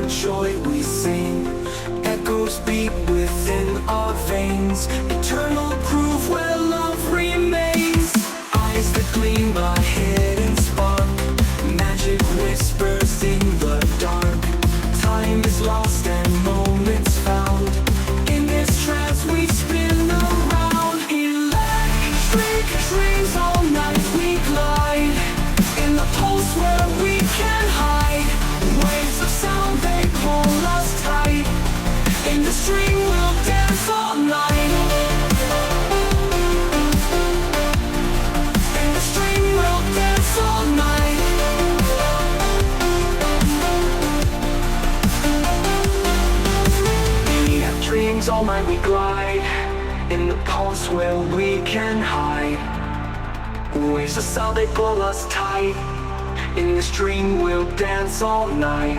the joy we sing. Echoes beat within our veins, eternal proof where love remains. Eyes that gleam, a hidden spark, magic whispers in the dark. Time is lost and moments found, in this trance we spin around. Electric dreams, all night we glide, in the pulse where we can hide. Waves of sound, they pull us tight, in the string we'll dance all night. In the string we'll dance all night. We have dreams, all night we glide, in the pulse where we can hide. Waves of sound, they pull us tight, in the string we'll dance all night.